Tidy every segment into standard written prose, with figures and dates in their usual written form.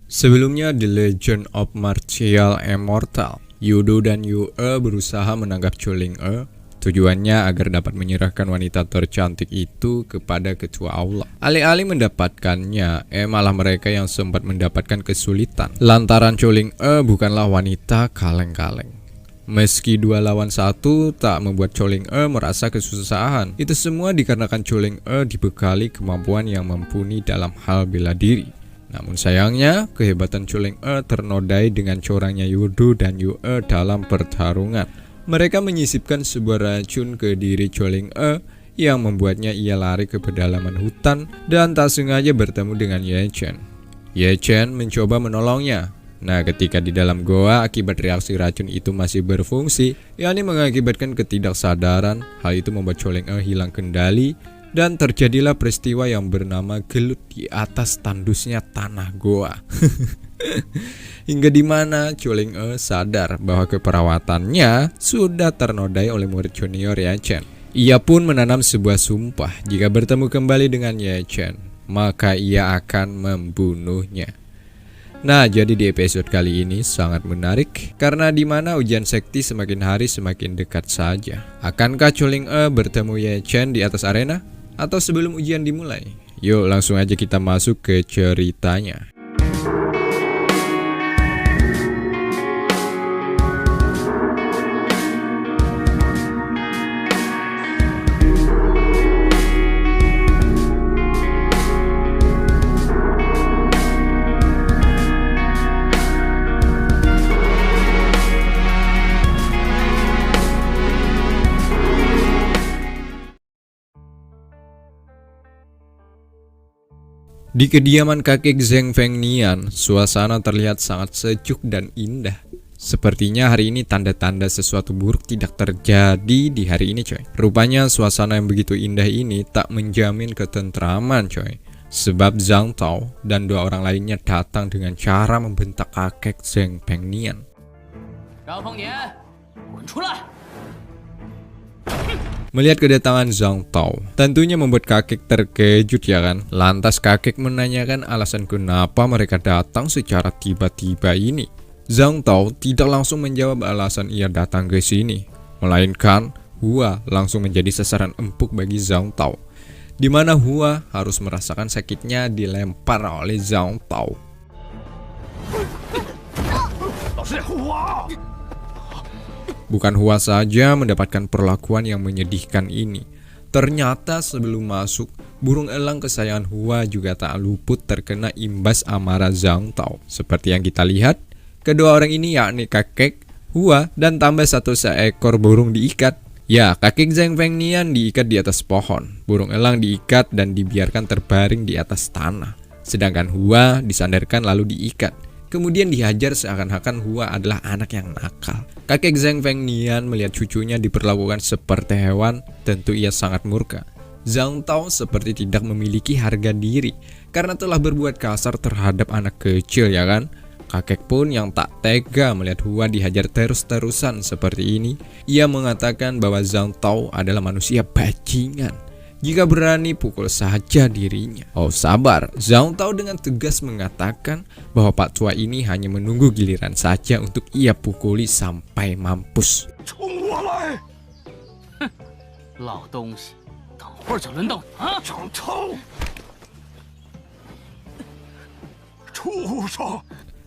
Sebelumnya The Legend of Martial Immortal, Yudo dan Yue berusaha menangkap Chou-Ling-E. Tujuannya agar dapat menyerahkan wanita tercantik itu kepada ketua aula. Alih-alih mendapatkannya, malah mereka yang sempat mendapatkan kesulitan. Lantaran Chou-Ling-E bukanlah wanita kaleng-kaleng. Meski 2 lawan 1 tak membuat Chou-Ling-E merasa kesusahan. Itu semua dikarenakan Chou-Ling-E dibekali kemampuan yang mumpuni dalam hal bela diri. Namun sayangnya, kehebatan Chou-Ling-E ternodai dengan curangnya Yudo dan Yue dalam pertarungan. Mereka menyisipkan sebuah racun ke diri Chou-Ling-E yang membuatnya ia lari ke pedalaman hutan dan tak sengaja bertemu dengan Ye Chen. Ye Chen mencoba menolongnya. Nah, ketika di dalam goa, akibat reaksi racun itu masih berfungsi, yakni mengakibatkan ketidaksadaran. Hal itu membuat Chou-Ling-E hilang kendali dan terjadilah peristiwa yang bernama gelut di atas tandusnya tanah goa. Hingga di mana Chou-Ling-E sadar bahwa keperawatannya sudah ternodai oleh murid junior Ye Chen. Ia pun menanam sebuah sumpah, jika bertemu kembali dengan Ye Chen, maka ia akan membunuhnya. Nah, jadi di episode kali ini sangat menarik karena di mana ujian sekti semakin hari semakin dekat saja. Akankah Chou-Ling-E bertemu Ye Chen di atas arena atau sebelum ujian dimulai? Yuk langsung aja kita masuk ke ceritanya. Di kediaman kakek Zheng Fengnian, suasana terlihat sangat sejuk dan indah. Sepertinya hari ini tanda-tanda sesuatu buruk tidak terjadi di hari ini, coy. Rupanya suasana yang begitu indah ini tak menjamin ketentraman, coy. Sebab Zhang Tao dan 2 orang lainnya datang dengan cara membentak kakek Zheng Fengnian. Melihat kedatangan Zhang Tao, tentunya membuat kakek terkejut, ya kan? Lantas kakek menanyakan alasan kenapa mereka datang secara tiba-tiba ini. Zhang Tao tidak langsung menjawab alasan ia datang ke sini, melainkan Hua langsung menjadi sasaran empuk bagi Zhang Tao, di mana Hua harus merasakan sakitnya dilempar oleh Zhang Tao. Bukan Hua saja mendapatkan perlakuan yang menyedihkan ini. Ternyata sebelum masuk, burung elang kesayangan Hua juga tak luput terkena imbas amarah Zhang Tao. Seperti yang kita lihat, kedua orang ini yakni kakek, Hua, dan tambah 1 seekor burung diikat. Ya, kakek Zheng Fengnian diikat di atas pohon. Burung elang diikat dan dibiarkan terbaring di atas tanah. Sedangkan Hua disandarkan lalu diikat. Kemudian dihajar seakan-akan Hua adalah anak yang nakal. Kakek Zheng Fengnian melihat cucunya diperlakukan seperti hewan, tentu ia sangat murka. Zhang Tao seperti tidak memiliki harga diri karena telah berbuat kasar terhadap anak kecil, ya kan? Kakek pun yang tak tega melihat Hua dihajar terus-terusan seperti ini. Ia mengatakan bahwa Zhang Tao adalah manusia bajingan. Jika berani pukul saja dirinya. Oh sabar, Zhang Tao dengan tegas mengatakan bahwa Pak Tua ini hanya menunggu giliran saja untuk ia pukuli sampai mampus.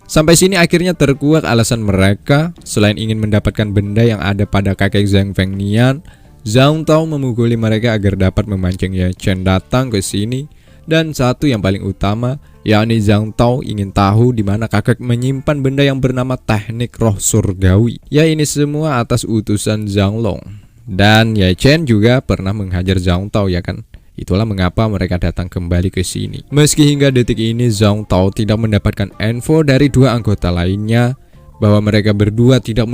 Sampai sini akhirnya terkuak alasan mereka. Selain ingin mendapatkan benda yang ada pada kakek Zheng Fengnian, Zhang Tao memukuli mereka agar dapat memancing Ye Chen datang ke sini. Dan satu yang paling utama, yakni Zhang Tao ingin tahu di mana kakek menyimpan benda yang bernama teknik roh surgawi. Ya, ini semua atas utusan Zhang Long. Dan Ye Chen juga pernah menghajar Zhang Tao, ya kan? Itulah mengapa mereka datang kembali ke sini. Meski hingga detik ini Zhang Tao tidak mendapatkan info dari 2 anggota lainnya bahwa mereka berdua tidak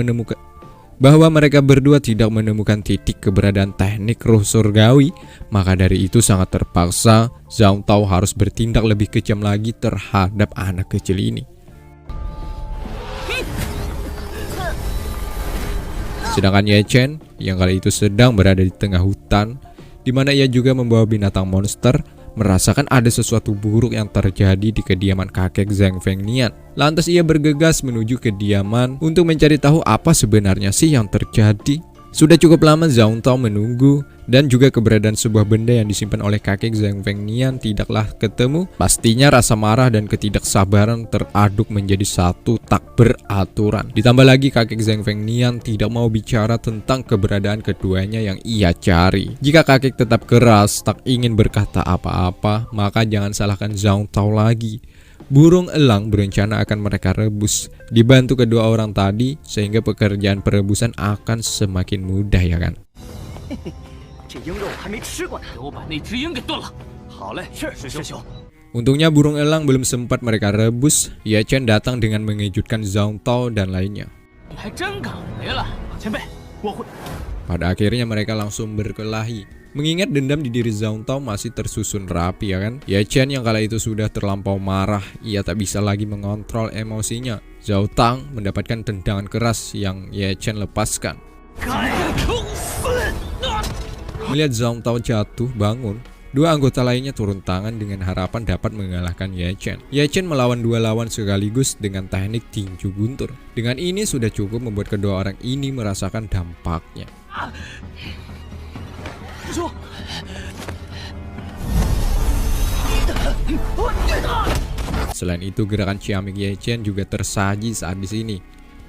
menemukan titik keberadaan teknik roh surgawi, maka dari itu sangat terpaksa Zhang Tao harus bertindak lebih kejam lagi terhadap anak kecil ini. Sedangkan Ye Chen yang kali itu sedang berada di tengah hutan, di mana ia juga membawa binatang monster, merasakan ada sesuatu buruk yang terjadi di kediaman kakek Zhang Fengnian. Lantas ia bergegas menuju kediaman untuk mencari tahu apa sebenarnya sih yang terjadi. Sudah cukup lama Zhao Tao menunggu dan juga keberadaan sebuah benda yang disimpan oleh kakek Zhang Fengnian tidaklah ketemu. Pastinya rasa marah dan ketidaksabaran teraduk menjadi satu tak beraturan. Ditambah lagi kakek Zhang Fengnian tidak mau bicara tentang keberadaan keduanya yang ia cari. Jika kakek tetap keras tak ingin berkata apa-apa, maka jangan salahkan Zhao Tao lagi. Burung elang berencana akan mereka rebus dibantu kedua orang tadi, sehingga pekerjaan perebusan akan semakin mudah, ya kan? Untungnya burung elang belum sempat mereka rebus. Ye Chen datang dengan mengejutkan Zhao Tao dan lainnya. Pada akhirnya mereka langsung berkelahi. Mengingat dendam di diri Zhao Tao masih tersusun rapi, ya kan? Ye Chen yang kala itu sudah terlampau marah, ia tak bisa lagi mengontrol emosinya. Zhao Tang mendapatkan tendangan keras yang Ye Chen lepaskan. Melihat Zhao Tao jatuh bangun, dua anggota lainnya turun tangan dengan harapan dapat mengalahkan Ye Chen. Ye Chen melawan dua lawan sekaligus dengan teknik tinju guntur. Dengan ini sudah cukup membuat kedua orang ini merasakan dampaknya. Selain itu, gerakan ciamik Ye Chen juga tersaji saat di sini.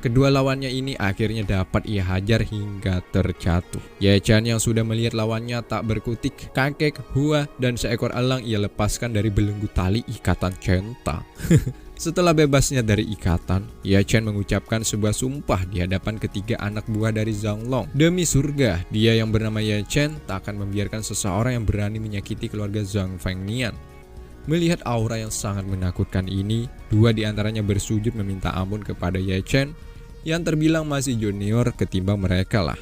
Kedua lawannya ini akhirnya dapat ia hajar hingga terjatuh. Ye Chen yang sudah melihat lawannya tak berkutik, kakek, hua, dan seekor elang ia lepaskan dari belenggu tali ikatan cinta. Setelah bebasnya dari ikatan, Ye Chen mengucapkan sebuah sumpah di hadapan ketiga anak buah dari Zhang Long. Demi surga, dia yang bernama Ye Chen tak akan membiarkan seseorang yang berani menyakiti keluarga Zhang Fengnian. Melihat aura yang sangat menakutkan ini, dua di antaranya bersujud meminta ampun kepada Ye Chen yang terbilang masih junior ketimbang mereka lah.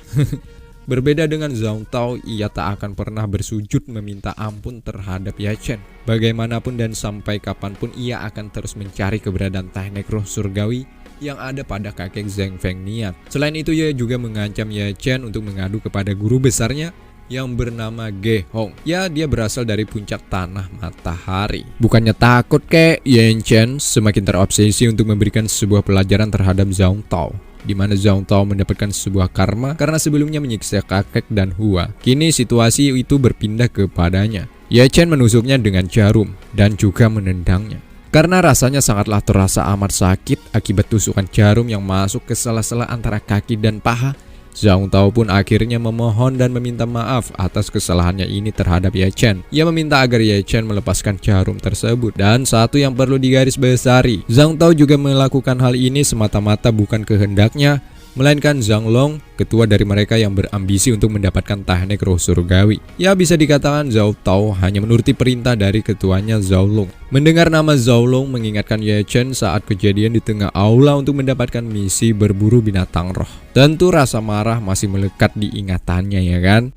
Berbeda dengan Zhao Tao, ia tak akan pernah bersujud meminta ampun terhadap Ye Chen. Bagaimanapun dan sampai kapanpun ia akan terus mencari keberadaan teknik roh surgawi yang ada pada kakek Zhang Fengnian. Selain itu, ia juga mengancam Ye Chen untuk mengadu kepada guru besarnya yang bernama Ge Hong. Ya, dia berasal dari puncak tanah matahari. Bukannya takut kek, Ye Chen semakin terobsesi untuk memberikan sebuah pelajaran terhadap Zhao Tao, di mana Zhao Tao mendapatkan sebuah karma karena sebelumnya menyiksa kakek dan hua. Kini situasi itu berpindah kepadanya. Ye Chen menusuknya dengan jarum dan juga menendangnya. Karena rasanya sangatlah terasa amat sakit akibat tusukan jarum yang masuk ke sela-sela antara kaki dan paha, Zhao Tao pun akhirnya memohon dan meminta maaf atas kesalahannya ini terhadap Ye Chen. Ia meminta agar Ye Chen melepaskan jarum tersebut. Dan satu yang perlu digarisbawahi, Zhao Tao juga melakukan hal ini semata-mata bukan kehendaknya, melainkan Zhang Long, ketua dari mereka yang berambisi untuk mendapatkan teknik roh surgawi. Ya, bisa dikatakan Zhao Tao hanya menuruti perintah dari ketuanya Zhao Long. Mendengar nama Zhao Long mengingatkan Ye Chen saat kejadian di tengah aula untuk mendapatkan misi berburu binatang roh. Tentu rasa marah masih melekat di ingatannya, ya kan?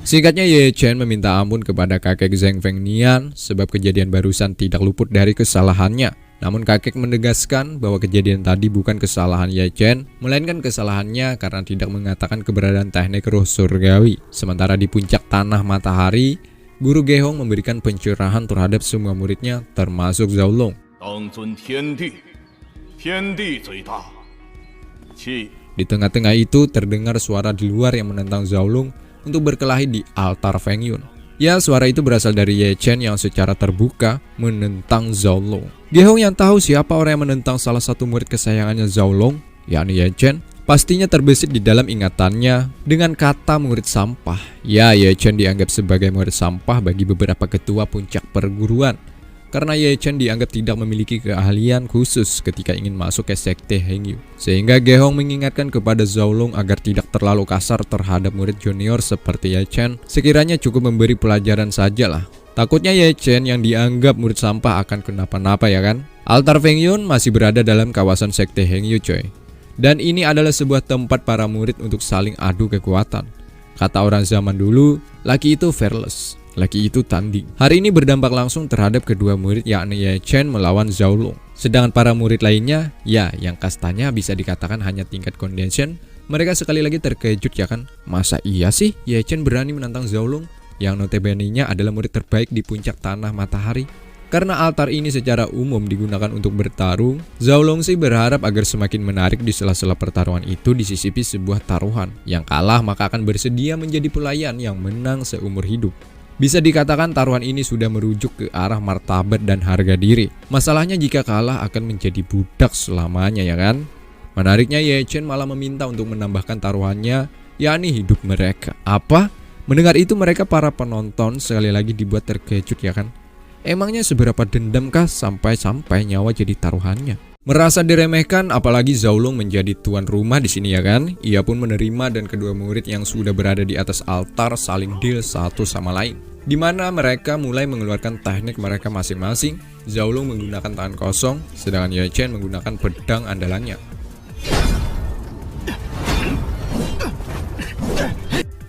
Singkatnya, Ye Chen meminta ampun kepada kakek Zhang Fengnian sebab kejadian barusan tidak luput dari kesalahannya. Namun kakek menegaskan bahwa kejadian tadi bukan kesalahan Ye Chen, melainkan kesalahannya karena tidak mengatakan keberadaan teknik roh surgawi. Sementara di puncak tanah matahari, Guru Ge Hong memberikan pencerahan terhadap semua muridnya termasuk Zhao Long. Di tengah-tengah itu terdengar suara di luar yang menentang Zhao Long untuk berkelahi di altar Feng Yun. Ya, suara itu berasal dari Ye Chen yang secara terbuka menentang Zhao Long. Ge Hong yang tahu siapa orang yang menentang salah satu murid kesayangannya Zhao Long, yakni Ye Chen, pastinya terbesit di dalam ingatannya dengan kata murid sampah. Ya, Ye Chen dianggap sebagai murid sampah bagi beberapa ketua puncak perguruan. Karena Ye Chen dianggap tidak memiliki keahlian khusus ketika ingin masuk ke sekte Hengyu. Sehingga Ge Hong mengingatkan kepada Zhao Long agar tidak terlalu kasar terhadap murid junior seperti Ye Chen. Sekiranya cukup memberi pelajaran sajalah. Takutnya Ye Chen yang dianggap murid sampah akan kenapa-napa, ya kan? Altar Feng Yun masih berada dalam kawasan sekte Hengyu, coy. Dan ini adalah sebuah tempat para murid untuk saling adu kekuatan. Kata orang zaman dulu, laki itu fearless, laki itu tanding. Hari ini berdampak langsung terhadap kedua murid, yakni Ye Chen melawan Zhao Long. Sedangkan para murid lainnya, ya yang kastanya bisa dikatakan hanya tingkat condition, mereka sekali lagi terkejut, ya kan? Masa iya sih Ye Chen berani menantang Zhao Long? yang notabene-nya adalah murid terbaik di puncak tanah matahari. Karena altar ini secara umum digunakan untuk bertarung, Zhao Longxi berharap agar semakin menarik di sela-sela pertarungan itu disisipi sebuah taruhan. Yang kalah maka akan bersedia menjadi pelayan yang menang seumur hidup. Bisa dikatakan taruhan ini sudah merujuk ke arah martabat dan harga diri. Masalahnya jika kalah akan menjadi budak selamanya, ya kan? Menariknya, Ye Chen malah meminta untuk menambahkan taruhannya, yakni hidup mereka. Apa? Mendengar itu mereka para penonton sekali lagi dibuat terkejut, ya kan? Emangnya seberapa dendamkah sampai-sampai nyawa jadi taruhannya? Merasa diremehkan, apalagi Zhao Long menjadi tuan rumah di sini, ya kan? Ia pun menerima dan kedua murid yang sudah berada di atas altar saling deal satu sama lain, di mana mereka mulai mengeluarkan teknik mereka masing-masing. Zhao Long menggunakan tangan kosong, sedangkan Ye Chen menggunakan pedang andalannya.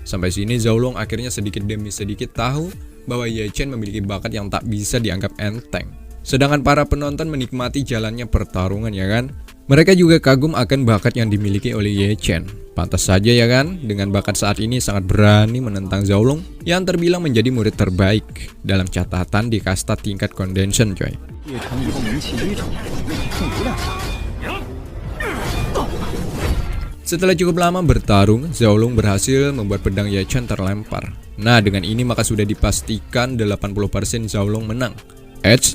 Sampai sini Zhao Long akhirnya sedikit demi sedikit tahu bahwa Ye Chen memiliki bakat yang tak bisa dianggap enteng. Sedangkan para penonton menikmati jalannya pertarungan, ya kan? Mereka juga kagum akan bakat yang dimiliki oleh Ye Chen. Pantas saja, ya kan? Dengan bakat saat ini sangat berani menentang Zhao Long yang terbilang menjadi murid terbaik dalam catatan di kasta tingkat Condensation, coy. Setelah cukup lama bertarung, Zhao Long berhasil membuat pedang Ye Chen terlempar. Nah, dengan ini maka sudah dipastikan 80% Zhao Long menang.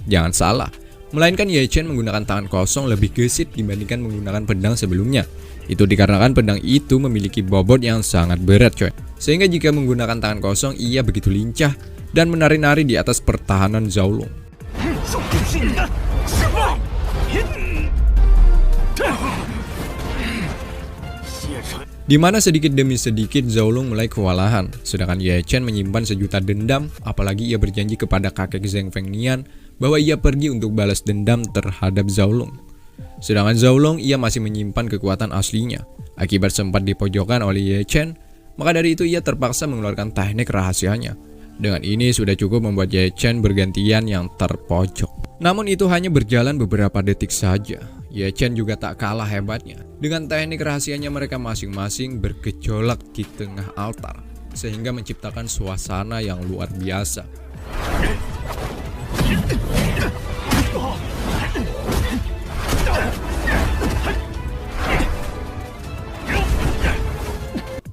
Jangan salah, melainkan Ye Chen menggunakan tangan kosong lebih gesit dibandingkan menggunakan pedang sebelumnya. Itu dikarenakan pedang itu memiliki bobot yang sangat berat, coy. Sehingga jika menggunakan tangan kosong, ia begitu lincah dan menari-nari di atas pertahanan Zhao Long. Di mana sedikit demi sedikit Zhao Long mulai kewalahan, sedangkan Ye Chen menyimpan sejuta dendam, apalagi ia berjanji kepada kakek Zheng Fengnian bahwa ia pergi untuk balas dendam terhadap Zhao Long. Sedangkan Zhao Long ia masih menyimpan kekuatan aslinya. Akibat sempat dipojokkan oleh Ye Chen, maka dari itu ia terpaksa mengeluarkan teknik rahasianya. Dengan ini sudah cukup membuat Ye Chen bergantian yang terpojok. Namun itu hanya berjalan beberapa detik saja. Ye Chen juga tak kalah hebatnya. Dengan teknik rahasianya mereka masing-masing bergejolak di tengah altar, sehingga menciptakan suasana yang luar biasa.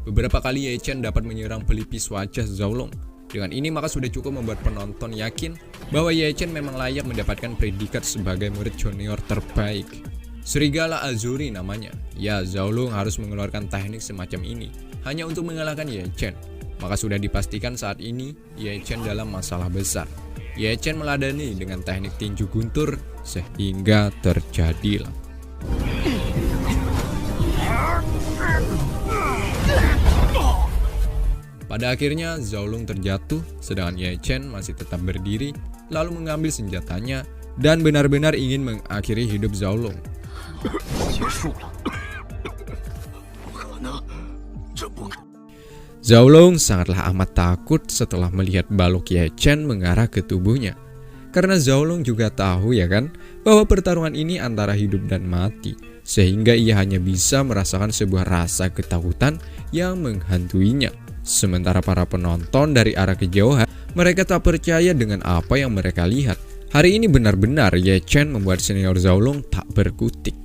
Beberapa kali Ye Chen dapat menyerang pelipis wajah Zhao Long. Dengan ini maka sudah cukup membuat penonton yakin bahwa Ye Chen memang layak mendapatkan predikat sebagai murid junior terbaik. Serigala Azuri namanya. Ya, Zhao Long harus mengeluarkan teknik semacam ini hanya untuk mengalahkan Ye Chen. Maka sudah dipastikan saat ini Ye Chen dalam masalah besar. Ye Chen meladani dengan teknik tinju guntur sehingga terjadilah. Pada akhirnya Zhao Long terjatuh, sedangkan Ye Chen masih tetap berdiri, lalu mengambil senjatanya dan benar-benar ingin mengakhiri hidup Zhao Long. Zhao Long sangatlah amat takut setelah melihat balok Ye Chen mengarah ke tubuhnya. Karena Zhao Long juga tahu, ya kan, bahwa pertarungan ini antara hidup dan mati, sehingga ia hanya bisa merasakan sebuah rasa ketakutan yang menghantuinya. Sementara para penonton dari arah kejauhan, mereka tak percaya dengan apa yang mereka lihat. Hari ini benar-benar Ye Chen membuat senior Zhao Long tak berkutik.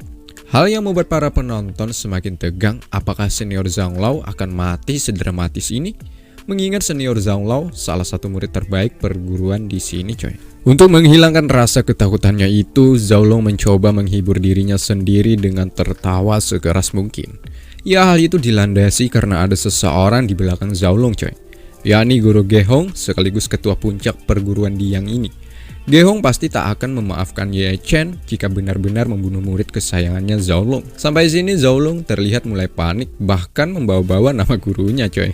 Hal yang membuat para penonton semakin tegang, apakah senior Zhao Long akan mati sedramatis ini? Mengingat senior Zhao Long salah satu murid terbaik perguruan di sini, coy. Untuk menghilangkan rasa ketakutannya itu, Zhao Long mencoba menghibur dirinya sendiri dengan tertawa sekeras mungkin. Ya, hal itu dilandasi karena ada seseorang di belakang Zhao Long, coy. Yakni Guru Gehong sekaligus ketua puncak perguruan Diyang ini. Gehong pasti tak akan memaafkan Ye Chen jika benar-benar membunuh murid kesayangannya Zhao Long. Sampai sini Zhao Long terlihat mulai panik, bahkan membawa-bawa nama gurunya, coy.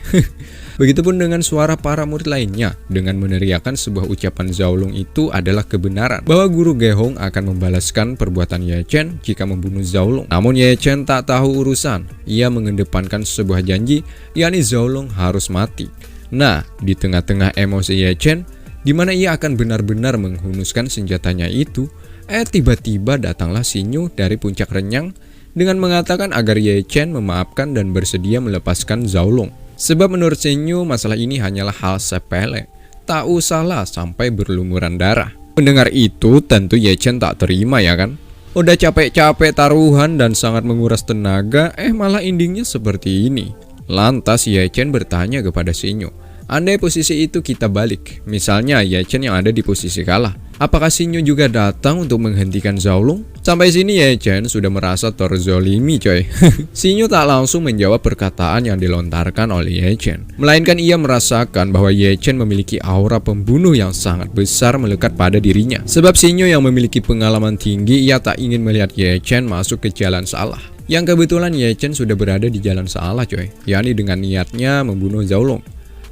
Begitupun dengan suara para murid lainnya dengan meneriakan sebuah ucapan Zhao Long itu adalah kebenaran, bahwa Guru Gehong akan membalaskan perbuatan Ye Chen jika membunuh Zhao Long. Namun Ye Chen tak tahu urusan. Ia mengedepankan sebuah janji, yakni Zhao Long harus mati. Nah, di tengah-tengah emosi Ye Chen, di mana ia akan benar-benar menghunuskan senjatanya itu, tiba-tiba datanglah Xinyu dari puncak renyang dengan mengatakan agar Ye Chen memaafkan dan bersedia melepaskan Zhao Long. Sebab menurut Shinyu masalah ini hanyalah hal sepele. Tak usahlah sampai berlumuran darah. Mendengar itu tentu Ye Chen tak terima ya kan. Udah capek-capek taruhan dan sangat menguras tenaga, malah endingnya seperti ini. Lantas Ye Chen bertanya kepada Shinyu, andai posisi itu kita balik, misalnya Ye Chen yang ada di posisi kalah, apakah Shinyu juga datang untuk menghentikan Zhao Long? Sampai sini Ye Chen sudah merasa terzolimi coy. Shinyu tak langsung menjawab perkataan yang dilontarkan oleh Ye Chen, melainkan ia merasakan bahwa Ye Chen memiliki aura pembunuh yang sangat besar melekat pada dirinya. Sebab Shinyu yang memiliki pengalaman tinggi, ia tak ingin melihat Ye Chen masuk ke jalan salah. Yang kebetulan Ye Chen sudah berada di jalan salah coy, yakni dengan niatnya membunuh Zhao Long.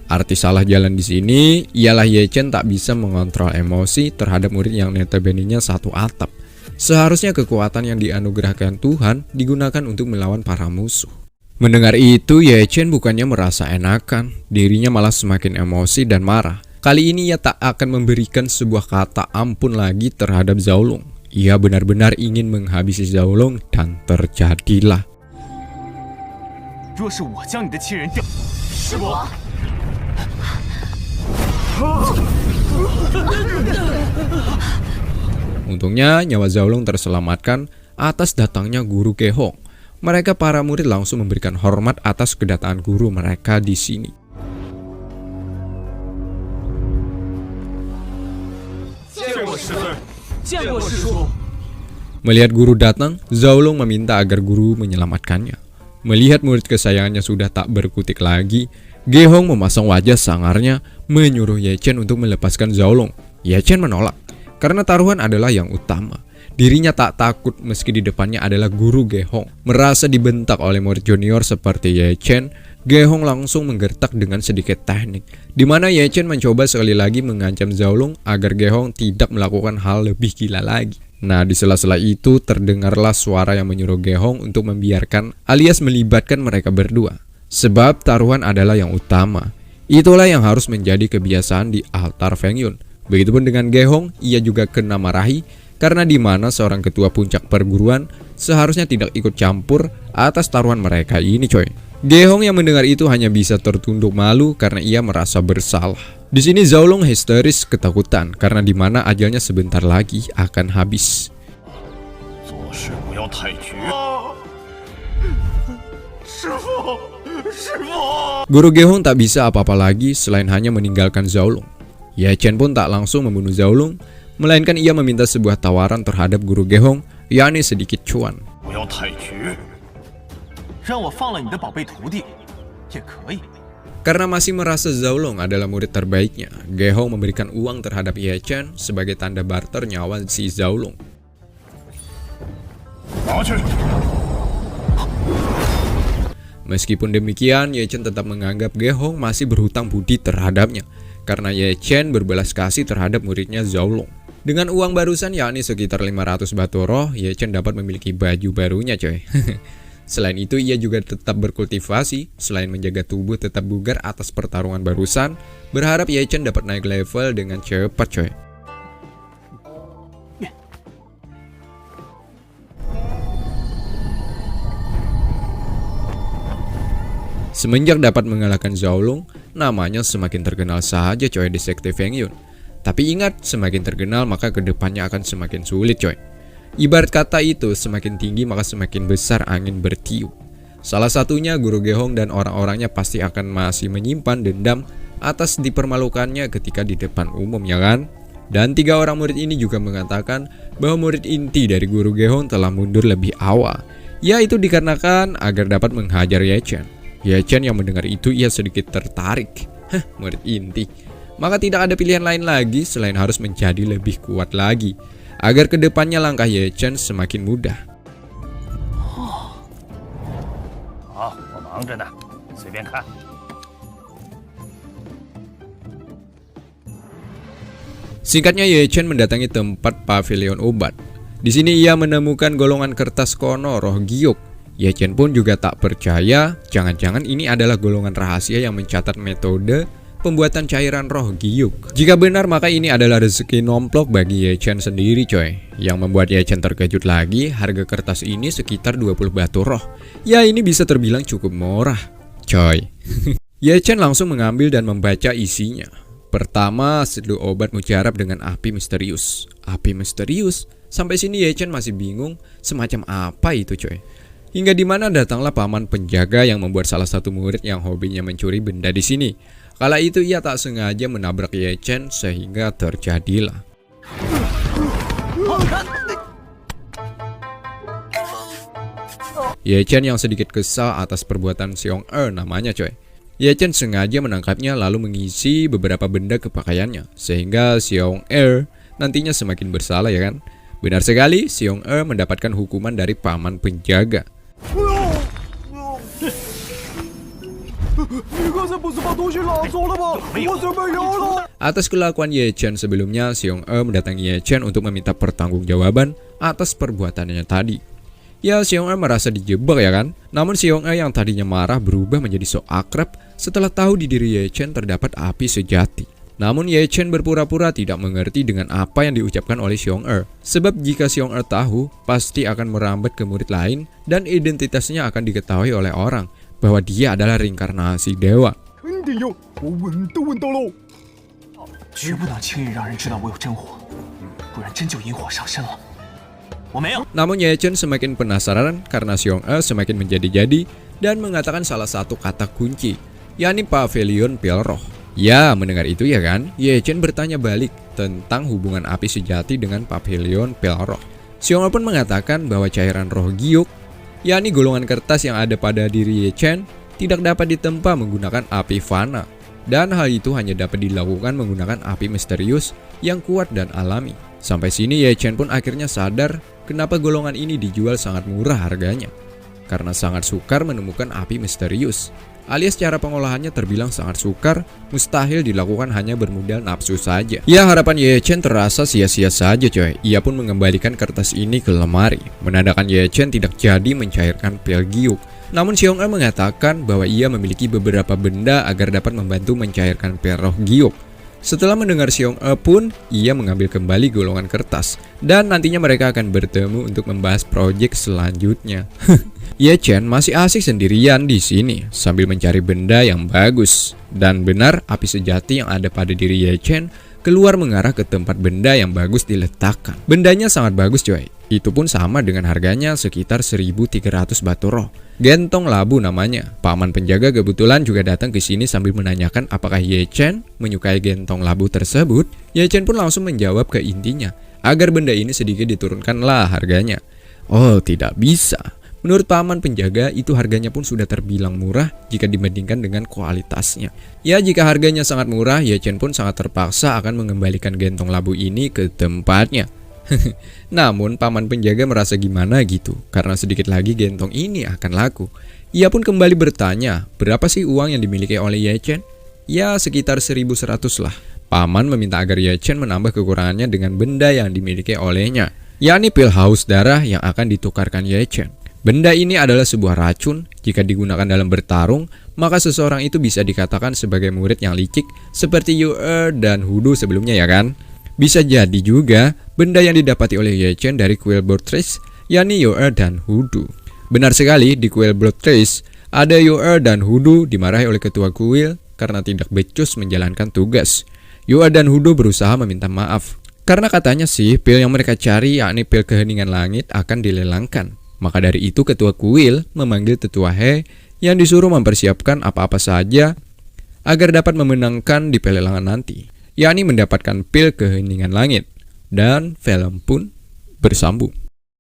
Arti salah jalan di sini ialah Ye Chen tak bisa mengontrol emosi terhadap murid yang notabene-nya satu atap. Seharusnya kekuatan yang dianugerahkan Tuhan digunakan untuk melawan para musuh. Mendengar itu, Ye Chen bukannya merasa enakan, dirinya malah semakin emosi dan marah. Kali ini ia tak akan memberikan sebuah kata ampun lagi terhadap Zhao Long. Ia benar-benar ingin menghabisi Zhao Long dan terjadilah. Untungnya nyawa Zhao Long terselamatkan atas datangnya guru Gehong. Mereka para murid langsung memberikan hormat atas kedatangan guru mereka di sini. Melihat guru datang, Zhao Long meminta agar guru menyelamatkannya. Melihat murid kesayangannya sudah tak berkutik lagi, Gehong memasang wajah sangarnya menyuruh Ye Chen untuk melepaskan Zhao Long. Ye Chen menolak. Karena taruhan adalah yang utama. Dirinya tak takut meski di depannya adalah guru Gehong. Merasa dibentak oleh murid junior seperti Ye Chen, Gehong langsung menggertak dengan sedikit teknik, di mana Ye Chen mencoba sekali lagi mengancam Zhao Long agar Gehong tidak melakukan hal lebih gila lagi. Nah, di sela-sela itu terdengarlah suara yang menyuruh Gehong untuk membiarkan alias melibatkan mereka berdua. Sebab taruhan adalah yang utama. Itulah yang harus menjadi kebiasaan di altar Feng Yun. Begitupun dengan Gehong, ia juga kena marahi karena di mana seorang ketua puncak perguruan seharusnya tidak ikut campur atas taruhan mereka ini coy. Gehong yang mendengar itu hanya bisa tertunduk malu karena ia merasa bersalah. Di sini Zhao Long histeris ketakutan karena di mana ajalnya sebentar lagi akan habis. Guru Gehong tak bisa apa-apa lagi selain hanya meninggalkan Zhao Long. Ye Chen pun tak langsung membunuh Zhao Long, melainkan ia meminta sebuah tawaran terhadap guru Gehong, yakni sedikit cuan. Karena masih merasa Zhao Long adalah murid terbaiknya, Gehong memberikan uang terhadap Ye Chen sebagai tanda barter nyawa si Zhao Long. Meskipun demikian, Ye Chen tetap menganggap Gehong masih berhutang budi terhadapnya, karena Ye Chen berbelas kasih terhadap muridnya Zhao Long. Dengan uang barusan yakni sekitar 500 batu roh, Ye Chen dapat memiliki baju barunya coy. Selain itu ia juga tetap berkultivasi, selain menjaga tubuh tetap bugar atas pertarungan barusan, berharap Ye Chen dapat naik level dengan cepat coy. Semenjak dapat mengalahkan Zhao Long, namanya semakin terkenal saja coy di sekte Feng Yun. Tapi ingat, semakin terkenal maka kedepannya akan semakin sulit coy. Ibarat kata itu, semakin tinggi maka semakin besar angin bertiup. Salah satunya guru Gehong dan orang-orangnya pasti akan masih menyimpan dendam atas dipermalukannya ketika di depan umum ya kan. Dan 3 orang murid ini juga mengatakan bahwa murid inti dari guru Gehong telah mundur lebih awal. Yaitu dikarenakan agar dapat menghajar Ye Chen. Ye Chen yang mendengar itu ia sedikit tertarik. Murid inti. Maka tidak ada pilihan lain lagi selain harus menjadi lebih kuat lagi agar kedepannya langkah Ye Chen semakin mudah. Singkatnya Ye Chen mendatangi tempat pavilion obat. Di sini ia menemukan golongan kertas kuno roh giok. Ye Chen pun juga tak percaya, jangan-jangan ini adalah golongan rahasia yang mencatat metode pembuatan cairan roh giok. Jika benar maka ini adalah rezeki nomplok bagi Ye Chen sendiri coy. Yang membuat Ye Chen terkejut lagi, harga kertas ini sekitar 20 batu roh. Ya ini bisa terbilang cukup murah coy. Ye Chen langsung mengambil dan membaca isinya. Pertama, seduh obat mujarab dengan api misterius. Api misterius? Sampai sini Ye Chen masih bingung semacam apa itu coy. Hingga di mana datanglah paman penjaga yang membuat salah satu murid yang hobinya mencuri benda di sini. Kala itu ia tak sengaja menabrak Ye Chen sehingga terjadilah. Ye Chen yang sedikit kesal atas perbuatan Xiong namanya coy. Ye Chen sengaja menangkapnya lalu mengisi beberapa benda ke pakaiannya sehingga Xiong nantinya semakin bersalah ya kan. Benar sekali, Xiong mendapatkan hukuman dari paman penjaga. Atas kelakuan Ye Chen sebelumnya, Xiong mendatangi Ye Chen untuk meminta pertanggungjawaban atas perbuatannya tadi. Ya, Xiong merasa dijebak ya kan. Namun Xiong yang tadinya marah berubah menjadi sok akrab setelah tahu di diri Ye Chen terdapat api sejati. Namun Ye Chen berpura-pura tidak mengerti dengan apa yang diucapkan oleh Xiong sebab jika Xiong tahu, pasti akan merambat ke murid lain dan identitasnya akan diketahui oleh orang bahwa dia adalah reinkarnasi dewa. Namun Ye Chen semakin penasaran karena Xiong semakin menjadi-jadi dan mengatakan salah satu kata kunci, yakni Pavilion Pil Roh. Ya, mendengar itu ya kan, Ye Chen bertanya balik tentang hubungan api sejati dengan Pavilion Pil Roh. Xiong pun mengatakan bahwa cairan roh giok, yakni golongan kertas yang ada pada diri Ye Chen, tidak dapat ditempa menggunakan api fana. Dan hal itu hanya dapat dilakukan menggunakan api misterius yang kuat dan alami. Sampai sini Ye Chen pun akhirnya sadar kenapa golongan ini dijual sangat murah harganya. Karena sangat sukar menemukan api misterius. Alias cara pengolahannya terbilang sangat sukar, mustahil dilakukan hanya bermodal nafsu saja. Ya, harapan Ye Chen terasa sia-sia saja coy. Ia pun mengembalikan kertas ini ke lemari, menandakan Ye Chen tidak jadi mencairkan pil giok. Namun Xiong mengatakan bahwa ia memiliki beberapa benda agar dapat membantu mencairkan pil roh giok. Setelah mendengar Xiong pun, ia mengambil kembali golongan kertas dan nantinya mereka akan bertemu untuk membahas proyek selanjutnya. Ye Chen masih asik sendirian di sini sambil mencari benda yang bagus. Dan benar, api sejati yang ada pada diri Ye Chen keluar mengarah ke tempat benda yang bagus diletakkan. Bendanya sangat bagus coy. Itu pun sama dengan harganya sekitar 1.300 batu roh. Gentong labu namanya. Paman penjaga kebetulan juga datang ke sini sambil menanyakan apakah Ye Chen menyukai gentong labu tersebut. Ye Chen pun langsung menjawab ke intinya agar benda ini sedikit diturunkanlah harganya. Oh, tidak bisa. Menurut paman penjaga, itu harganya pun sudah terbilang murah jika dibandingkan dengan kualitasnya. Ya, jika harganya sangat murah, Ye Chen pun sangat terpaksa akan mengembalikan gentong labu ini ke tempatnya. Namun, paman penjaga merasa gimana gitu, karena sedikit lagi gentong ini akan laku. Ia pun kembali bertanya, berapa sih uang yang dimiliki oleh Ye Chen? Ya, sekitar 1.100 lah. Paman meminta agar Ye Chen menambah kekurangannya dengan benda yang dimiliki olehnya, yakni pil haus darah yang akan ditukarkan Ye Chen. Benda ini adalah sebuah racun. Jika digunakan dalam bertarung, maka seseorang itu bisa dikatakan sebagai murid yang licik seperti Yu dan Hudu sebelumnya ya kan. Bisa jadi juga benda yang didapati oleh Ye Chen dari kuil Blood Trace, yakni Yu dan Hudu. Benar sekali, di kuil Blood Trace ada Yu dan Hudu dimarahi oleh ketua kuil karena tidak becus menjalankan tugas. Yu dan Hudu berusaha meminta maaf karena katanya sih pil yang mereka cari, yakni pil keheningan langit, akan dilelangkan. Maka dari itu ketua kuil memanggil tetua He yang disuruh mempersiapkan apa-apa saja agar dapat memenangkan di pelelangan nanti, yakni mendapatkan pil keheningan langit. Dan film pun bersambung.